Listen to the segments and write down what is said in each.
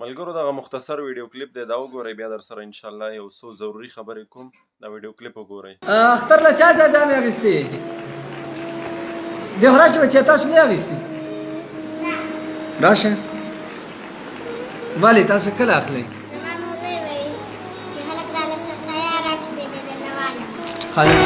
ملګرو دغه مختصر ویډیو کلیپ دی دا وګورئ بیا در سره انشاءالله یو څو ضروري خبرې کوم دا ویډیو کلیپ وګورئ. اختر له چا جامې اخیستې دې راشه چې تاسو نه اخیستې راشه ولې تاسو کله اخلئ خالص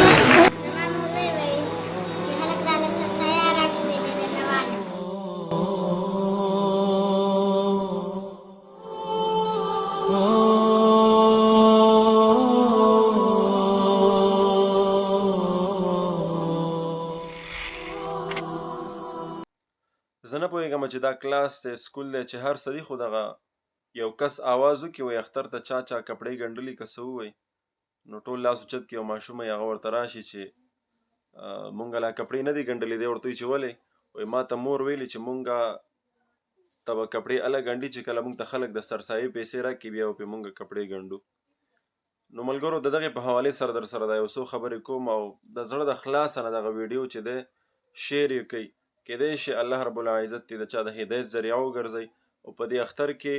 زه نه پوهېږم چې دا کلاس دی سکول دی چې هر څه دي خو دغه یو کس آواز وکړي وایي اختر ته چا کپړې ګنډلي که څه ووایي نو ټول لاس اوچت کړي یو ماشوم یې هغه ورته راشي چې مونږ لا کپړې نه دي ګنډلې دی ورته وایي چې ولې وایي ما ته مور ویلي چې مونږ ته به کپړې هله ګنډي چې کله مونږ ته خلک د سرسایې پیسې راکړي بیا به پرې مونږ کپړې ګنډو. نو ملګرو د دغې په حوالې سره در سره دا یو څو خبرې کوم او د زړه د خلاصه نه دغه ویډیو چې دی شیر یې کوي کیدای شي الله رب العزت دې د چا د هدایت ذریعه وګرځوي او په دې اختر کې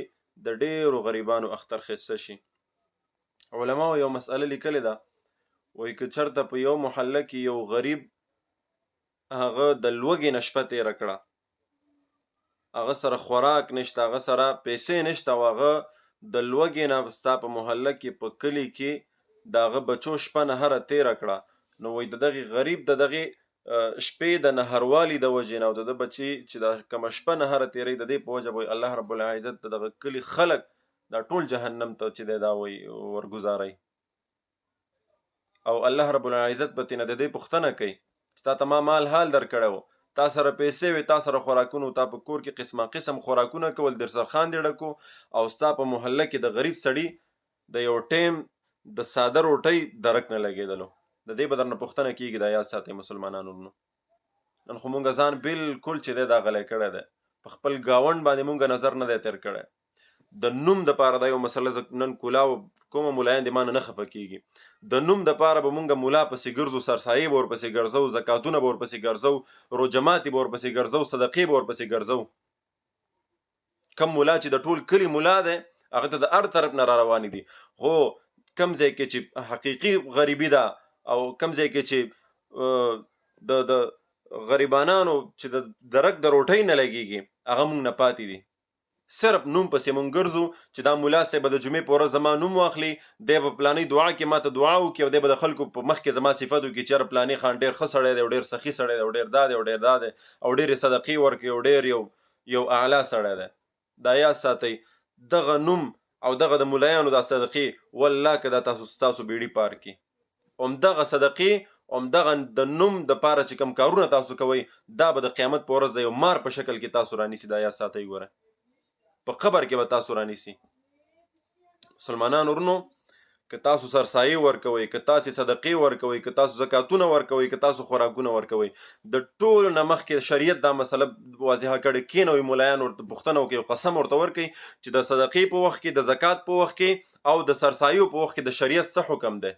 د ډېرو غریبانو اختر ښایسته شي. علماو یو مسئله لیکلې ده وایي که چېرته په یو محله کې یو غریب هغه د لوږې نه شپه تېره کړه هغه سره خوراک نشته هغه سره پیسې نشته او هغه د لوږې نه ستا په محله کې په کلي کې د هغه بچو شپه نهره تېره کړه نو وایي د دغې غریب د دغې شپې د نهروالي د وجې نه او د ده بچي چې دا کومه شپه نهره تېروي د دې په وجه به الله رب العزت د دغه کلي خلک دا ټول جهنم ته چې دی دا وایي ورګزاروي او الله رب العزت به ترېنه د دې پوښتنه کوي چې تا ته ما مال حال درکړی و تا سره پیسې وې تا سره خوراکونه تا په کور کې قسمه قسم خوراکونه کول دسترخوان دې ډکو او ستا په محله کې د غریب سړي د یو ټیم د ساده روټۍ درک نه لګېدلو د دې به درنه پوښتنه کېږي دا یاد ساتئ مسلمانانو ورونو. نن خو مونږ ځان بالکل چې دی دا غلی کړی دی په خپل ګاونډ باندې مونږ نظر نه دی تېر کړی د نوم دپاره دا یو مسله زه نن کولاو کومه ملایان دې ما نه خفه کېږي د نوم دپاره به مونږ ملا پسې ګرځو سرسایې به ورپسې ګرځو زکاتونه به ورپسې ګرځو روجماتې به ورپسې ګرځو صدقې به ورپسې ګرځو کم ملا چې د ټول کلي ملا دی هغه ته د هر طرف نه را روانې دي خو کم ځای کې چې حقیقي غریبي ده او کم ځای کې چې د غریبانانو چې د درک د روټۍ نه لګېږي هغه مونږ نه پاتې دي صرف نوم پسې مونږ ګرځو چې دا ملا صاحب به د جمعې په ورځ زما نوم واخلي دی به پلانۍ دعا کې ما ته دعا وکړي او دی به د خلکو په مخ کې زما صفت وکړي چې یاره پلاني خان ډېر ښه سړی دی او ډېر سخي سړی دی او ډېر دا دی او ډېر دا دی او ډېرې صدقې ورکوي او ډېر یو اعلی سړی دی. دا یاد ساتئ دغه نوم او دغه د ملایانو دا صدقې والله که دا ستاسو بیړي پار کړي همدغه صدقې همدغه د نوم دپاره چې کوم کارونه تاسو کوئ دا به د قیامت په ورځ د یو مار په شکل کې تاسو رانیسي دا یاد ساتئ ګوره په قبر کې به تاسو رانیسي. مسلمانانو ورونو که تاسو سرسایې ورکوئ که تاسې صدقې ورکوئ که تاسو زکاتونه ورکوئ که تاسو خوراکونه ورکوئ د ټولو نه مخکې شریعت دا مسله واضحه کړې کښېنوئ ملایان ورته پوښتنه وکړي او قسم ورته ورکوئ چې د صدقې په وخت کې د زکات په وخت کې او د سرسایو په وخت کې د شریعت څه حکم دی.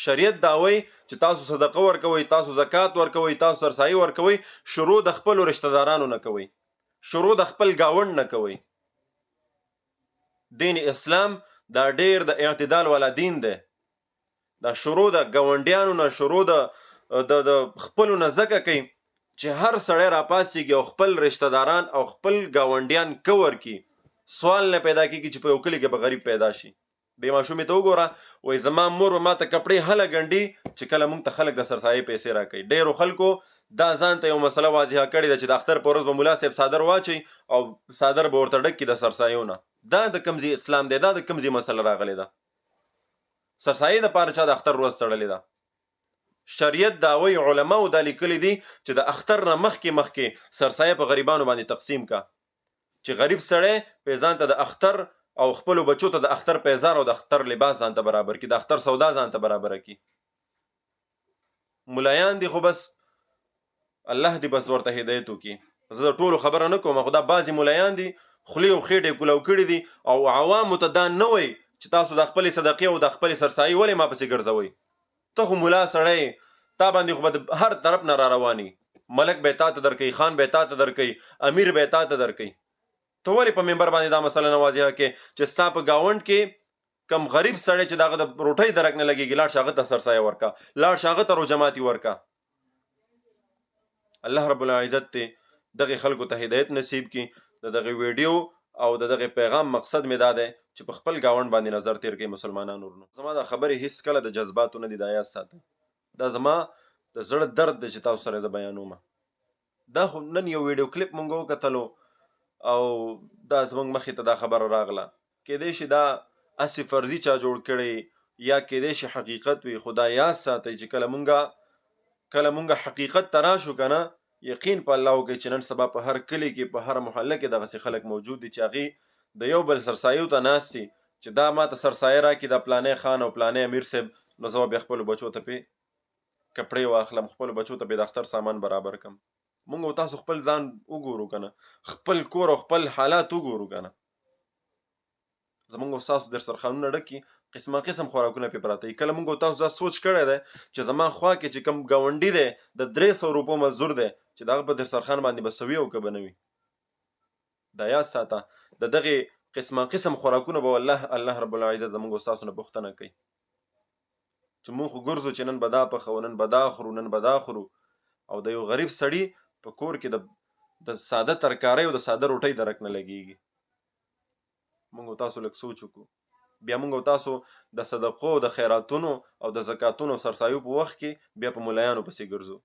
شریعت دا وایي چې تاسو صدقه ورکوئ تاسو زکات ورکوئ تاسو سرسایي ورکوئ شروع د خپلو رشته دارانو نه کوئ شروع د خپل ګاونډ نه کوئ. دین اسلام دا ډېر د اعتدال والا دین دی دا شروع د ګاونډیانو نه شروع د خپلو نه ځکه کوي چې هر سړی راپاڅېږي او خپل رشته داران او خپل ګاونډیان که ورکړي سوال نه پیدا کېږي چې په یو کلي کې به غریب پیدا شي. دې ماشومې ته وګوره وایي زما مور به ما ته کپړې هله ګنډي چې کله موږ ته خلک د سرسایې پیسې راکوي. ډېرو خلکو دا ځان ته یو مسله واضحه کړې ده چې د اختر په ورځ به ملا صاحب څادر واچوي او څادر به ورته ډک کړي د سرسایو نه. دا د کوم ځای اسلام دی دا د کوم ځای مسله راغلې ده سرسایې دپاره چا د اختر ورځ تړلې ده. شریعت دا وایي علماو دا لیکلي دي چې د اختر نه مخکې سرسایه په غریبانو باندې تقسیم کا چې غریب سړی په ځان ته د اختر او خپلو بچو ته د اختر پیزار او د اختر لباس ځان ته برابر کړي د اختر سودا ځان ته برابره کړي. ملایان دي خو بس الله دې بس ورته هدایت وکړي زه د ټولو خبره نه کوم خو دا بعضې ملایان دي خولې او خېټې کولو کړي دي او عوامو ته دا نه وایي چې تاسو د خپلې صدقې او د خپلې سرسایي ولې ما پسې ګرځوئ ته خو ملا سړی تا باندې خو به هر طرف نه را رواني ملک به تا ته درکوي خان به تا ته درکوي امیر به تا ته درکوي ته ولې په منبر باندې دا مسله نه واضحه کې چې ستا په ګاونډ کې کم غریب سړی چې دغه د روټۍ درک نه لګېږي لاړ شه هغه ته سرسایه ورکا لاړ شه هغه ته روجماتي ورکا. الله رب العزت دې دغه خلکو ته هدایت نصیب کړي. د دغه ویډیو او د دغه پیغام مقصد مې دا دی چې په خپل ګاونډ باندې نظر تیر کړي مسلمانانو ورونو. زما دا خبرې هیڅ کله د جذباتو نه دي، دا یاد ساتئ. دا زما د زړه درد دی چې تاسو سره زه بیانوم. دا خو نن یو ویډیو کلیپ مونږ وکتلو او دا زمونږ مخې ته دا خبره راغله. کیدای شي دا هسې فرضي چا جوړ کړی یا کیدای شي حقیقت وي، خو دا یاد ساتئ چې کله مونږ حقیقت ته راشو که نه، یقین په الله وکړئ چې نن سبا په هر کلي کې په هر محله کې دغسې خلک موجود دي چې هغې د یو بل سرسایو ته ناست دي چې دا ما ته سرسایه راکړي دا پلانی خان او پلانی امیر صاحب، نو زه به بیا خپلو بچو ته پې کپړې واخلم، خپلو بچو ته به د اختر سامان برابر کړم. مونږ او تاسو خپل ځان وګورو که نه، خپل کور او خپل حالات وګورو که نه. زمونږ او ستاسو دسترخوانونه ډک وي، قسمه قسم خوراکونه پې پراته وي. کله مونږ او تاسو دا سوچ کړی دی چې زما خوا کې چې کوم ګاونډي دی د 300 روپو مزدور دی چې د هغه په دسترخوان باندې به څه وي او که به نه وي. دا یاد ساته، د دغې قسمه قسم خوراکونه به الله رب العزت زمونږ او ستاسو نه پوښتنه کوي چې مونږ خو ګرځو چې نن به دا پخوو، نن به دا خورو، نن به دا خورو، او د یو غریب سړي په کور کې د ساده ترکارۍ او د ساده روټۍ درک نه لګېږي. مونږ او تاسو لږ سوچ وکړو. بیا مونږ او تاسو د صدقو د خیراتونو او د زکاتونو سرسایو په وخت کې بیا په ملایانو پسې ګرځو.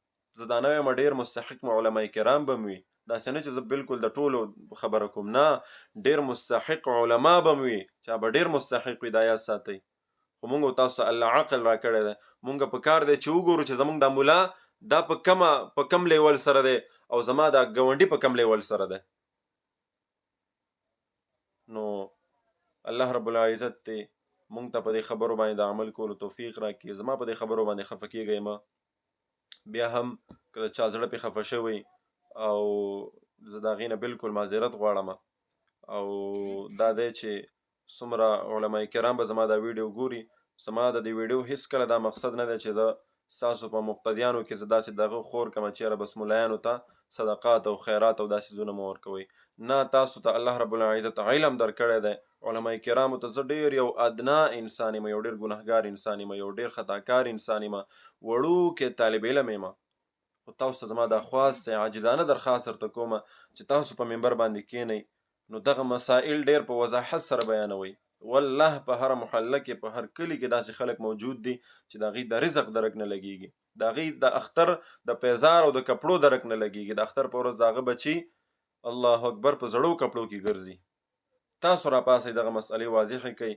زه دا نه وایم ډېر مستحق علما کرام به م وي، داسې نه چې زه بالکل د ټولو خبره کوم، نه، ډېر مستحق علما به م وي، چا به ډېر مستحق وي، دا یاد ساتئ. خو مونږ او تاسو الله عقل را کړی دی. مونږ په کار دی چې وګورو چې زمونږ دا ملا دا په کم لیول سره دی او زما دا ګاونډي په کم لیول سره دی. نو الله رب العزت دی مونږ ته په دې خبرو باندې د عمل کولو توفیق راکړي. زما په دې خبرو باندې خفه کېږئ مه. بیا هم که د چا زړه پې خفه شوی او زه د هغې نه بالکل معذرت غواړم، او دا دی چې څومره علما کرام به زما دا ویډیو ګوري، زما د دې ویډیو هیڅ کله دا مقصد نه دی چې زه ستاسو په مقتدیانو کې زه داسې دغه خور کړم چې یاره بس ملایانو ته صدقات او خیرات او داسې څیزونه مه ورکوئ. نه، تاسو ته الله رب العزت علم درکړی دی. علما کرامو ته زه ډېر یو ادنا انسان یم، یو ډېر ګناهګار انسان یم، یو ډېر خطاکار انسان یم، وړوکی طالب علم یم. خو تاسو ته زما دا خواست دی، عاجزانه درخواست درته کومه چې تاسو په منبر باندې کښېنئ نو دغه مسائل ډېر په وضاحت سره بیانوئ. والله په هر محله کې په هر کلي کې داسې خلک موجود دي چې د هغې د رزق درک نه لګېږي، د هغې د اختر د پیزار او د کپړو درک نه لګېږي. د اختر په ورځ د هغه بچي الله اکبر په زړو کپړو کې ګرځي. تاسو راپاسئ دغه مسئلې واضحې کوئ.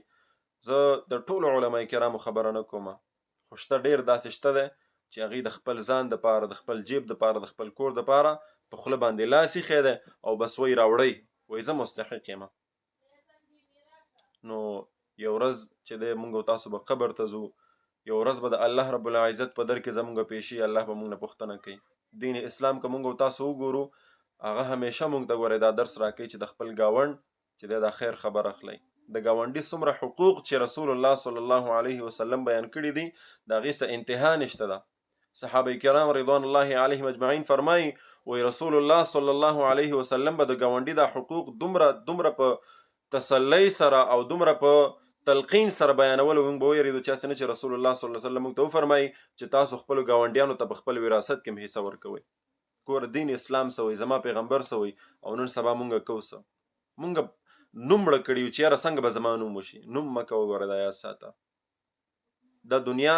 زه د ټولو علما کرامو خبره نه کومه، خو شته ډېر داسې شته دی چې هغې د خپل ځان دپاره، د خپل جیب دپاره، د خپل کور دپاره په خوله باندې لاس ایښی دی او بس وایي راوړئ، وایي زه مستحق یم. نو یو ورځ چې دی مونږ او تاسو به قبر ته ځو، یو ورځ به د الله رب العزت په در کې زمونږ پیشي، الله به مونږ نه پوښتنه کوي. دین اسلام که مونږ او تاسو وګورو، هغه همیشه مونږ ته ګورئ دا درس راکوي چې د خپل ګاونډ چې دی دا خیر خبر اخلئ. د ګاونډي څومره حقوق چې رسول الله صلی الله علیه وسلم بیان کړي دي، د هغې څه انتها نشته ده. صحابه کرام رضوان الله علیهم اجمعین فرمایي، وایي رسول الله صلی الله علیه وسلم به د ګاونډي دا حقوق دومره په تسلی سره او دومره په تلقین سره بیانولو، موږ به ویرېدو چې هسې نه چې رسول الله صلی الله علیه وسلم موږ ته وفرمایي چې تاسو خپلو ګاونډیانو ته په خپل وراثت کې هم حصه ورکوئ. ګوره دین اسلام څه وایي، زما پیغمبر څه وایي، او نن سبا مونږ کوو څه. مونږ نوم مړه کړي یو چې یاره څنګه به زما نوم وشي. نوم مه کوه، ګوره دا یاد ساته. دا دنیا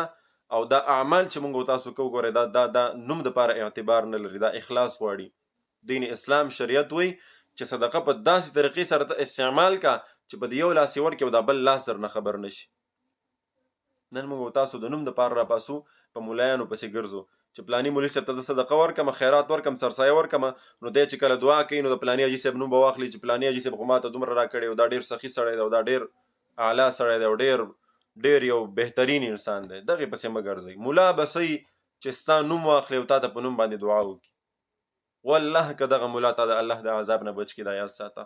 او دا اعمال چې مونږ او تاسو کوو، ګوره دا نوم دپاره اعتبار نه لري، دا اخلاص غواړي. دین اسلام شریعت وایي چې صدقه په داسې طریقې سره ته استعمال کا چې په د یو لاس یې ورکړې او دا بل لاس در نه خبر نشي. نن موږ او تاسو د نوم دپاره راپاسو په ملایانو پسې ګرځو چې پلاني مولي صاحب ته زه صدقه ورکړم، خیرات ورکړم، سرسایه ورکړم، نو دی چې کله دعا کوي نو د پلاني حاجي صاحب نوم به واخلي چې پلاني حاجي صاحب خو ما ته دومره راکړی او دا ډېر سخي سړی دی او دا ډېر اعلی سړی دی او ډېر یو بهترین انسان دی. دغې پسې مه ګرځئ. ملا به صحیح چې ستا نوم واخلي او تا ته په نوم باندې دعا وکړي. والله که دغه ملا ته د الله د عذاب نه بچ کړي، دا یاد ساته.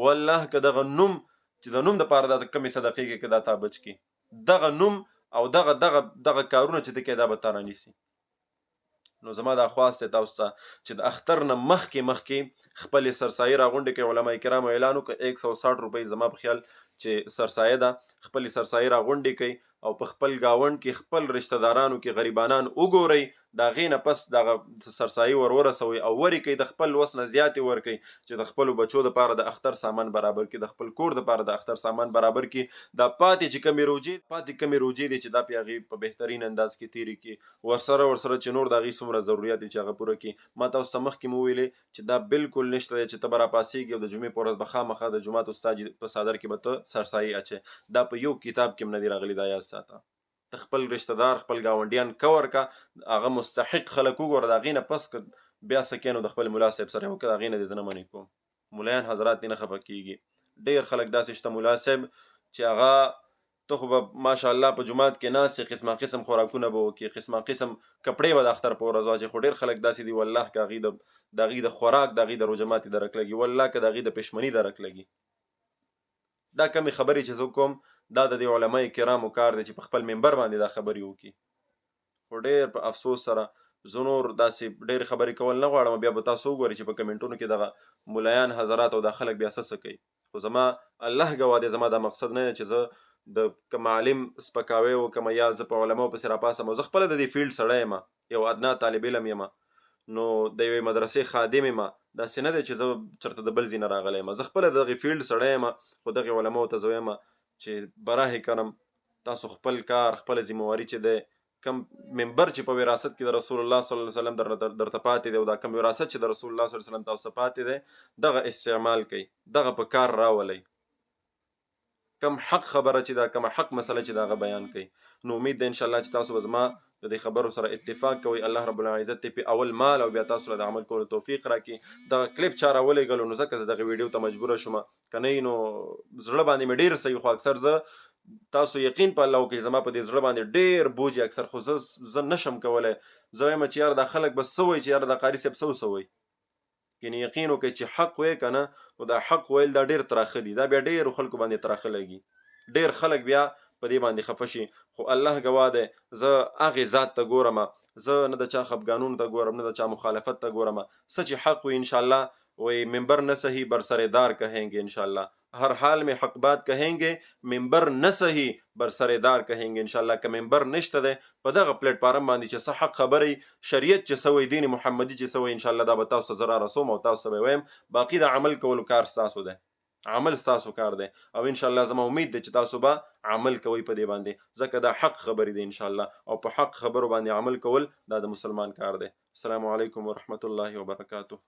والله که دغه نوم چې د نوم دپاره دا کمې صدقې کې که دا تا بچ کړي، دغه نوم او دغه کارونه چې ته کوې دا به تا رانیسي. نو زما دا خواست دی تاسو ته چې د اختر نه مخکې خپلې سرسایې راغونډې کړئ. علما کرامو اعلان وکړ 160 روپۍ زما په خیال چې سرسایه ده، خپلې سرسایې راغونډې کړئ او په خپل ګاونډ کې خپل رشته دارانو کې غریبانان وګورئ، د هغې نه پس دغه سرسایي ورسوئ او ورې کوئ، د خپل وس نه زیاتې ورکوئ چې د خپلو بچو دپاره د اختر سامان برابر کړي، د خپل کور دپاره د اختر سامان برابر کړي. دا پاتې چې کمې روجې دي چې دا پې هغې په بهترین انداز کې تېرې کړي، ورسره چې نور د هغې څومره ضرورت دي چې هغه پوره کړي. ما تاسو ته مخکې مو ویلې چې دا بالکل نشته دی چې ته به راپاڅېږي او د جمعې په ورځ به خامخا د جومات استاد په څادر کې به ته سرسایي اچې. دا په یو کتاب کې هم نه دي راغلي، دا یاد ساته. ته خپل رشته دار خپل ګاونډیان کور کا، هغه مستحق خلک وګوره، د هغې نه پس که بیا څه کوې نو د خپل ملا صاحب سره یې وکړه، د هغې نه دې زه نه منې کوم. ملایان حضرات دې نه خفه کېږي، ډېر خلک داسې شته ملا صاحب چې هغه ته خو به ماشاءالله په جومات کې ناست یې، قسمه قسم خوراکونه به وکړي، قسمه قسم کپړې به د اختر په ورځ واچوي، خو ډېر خلک داسې دي والله که هغې د خوراک د هغې د روژه ماتي درک لګي، والله که د هغې د پشمني درک لګي. دا کمې خبرې چې زه کوم دا د دې علما کرامو کار دی چې په خپل منبر باندې دا خبرې وکړي. خو ډېر په افسوس سره زه نور داسې ډېرې خبرې کول نه غواړم، بیا به تاسو وګورئ چې په کمنټونو کې دغه ملایان حضرات او دا خلک بیا څه کوي. خو زما الله ګواه دی، زما دا مقصد نه دی چې زه د کوم عالم سپکاوی وکړم یا زه په علماو پسې راپاسم. زه خپله د دې فیلډ سړی یم، یو ادنا طالب علم یم، نو د یوې مدرسې خادم یم. داسې نه دی چې زه چېرته د بل ځای نه راغلی یم، زه خپله د دغې فیلډ سړی یم. خو دغې علماو ته زه وایم چې براه کرم تاسو خپل کار خپله ذمهواري چې دی کم منبر چې په وراثت کې د رسول الله صلی الله علیه وسلم درته پاتې دی او دا کم وراثت چې د رسول الله صلی الله علیه وسلم تاسو ته پاتې دی دغه استعمال کوئ، دغه په کار راولئ. کم حق خبره چې دا کم حق مسله چې دا هغه بیان کوي. نو امید ده انشاءالله چې تاسو به زما د دې خبرو سره اتفاق کوئ. الله رب العزت دې په اول مال او بیا تاسو له د عمل کولو توفیق راکړي. دغه کلیپ چا راولېږلو نو ځکه زه دغه ویډیو ته مجبوره شوم، که نه نو زړه باندې مې ډېر صحیح، خو اکثر زه تاسو یقین په الله وکړئ زما په دې زړه باندې ډېر بوج اکثر، خو زه نشم کولی. زه وایم چې یاره دا خلک به څه وایي چې یاره دا قاري صاحب څه وایي. یعنې یقین وکړئ چې حق وایې که نه نو دا حق ویل دا ډېر تراخه دي، دا بیا ډېرو خلکو باندې تراخه لګي، ډېر خلک بیا په دې باندې خفه شي. خو الله ګواه دی زه هغې ذات ته ګورم، زه نه د چا خفګانونو ته ګورم نه د چا مخالفت ته ګورم. څه چې حق وي انشاءالله وہی منبر نہ صحیح بر سردار کہیں گے انشاءاللہ، ہر حال میں حق بات کہیں گے، منبر نہ صحیح بر سردار کہیں گے انشاءاللہ. که منبر نشته دی په دغه پلیټ فارم باندې چې څه حق خبرې شریعت چې څه وایي دین محمدي چې څه وایي انشاءالله دا به تاسو ته زه رارسوم او تاسو ته به وایم. باقي د عمل کولو کار ستاسو دی، عمل ستاسو کار دی او انشاءالله زما امید دی چې تاسو به عمل کوئ په دې باندې، ځکه دا حق خبرې دی انشاءالله او په حق خبرو باندې عمل کول دا د مسلمان کار دی. السلام علیکم ورحمة الله وبرکاته.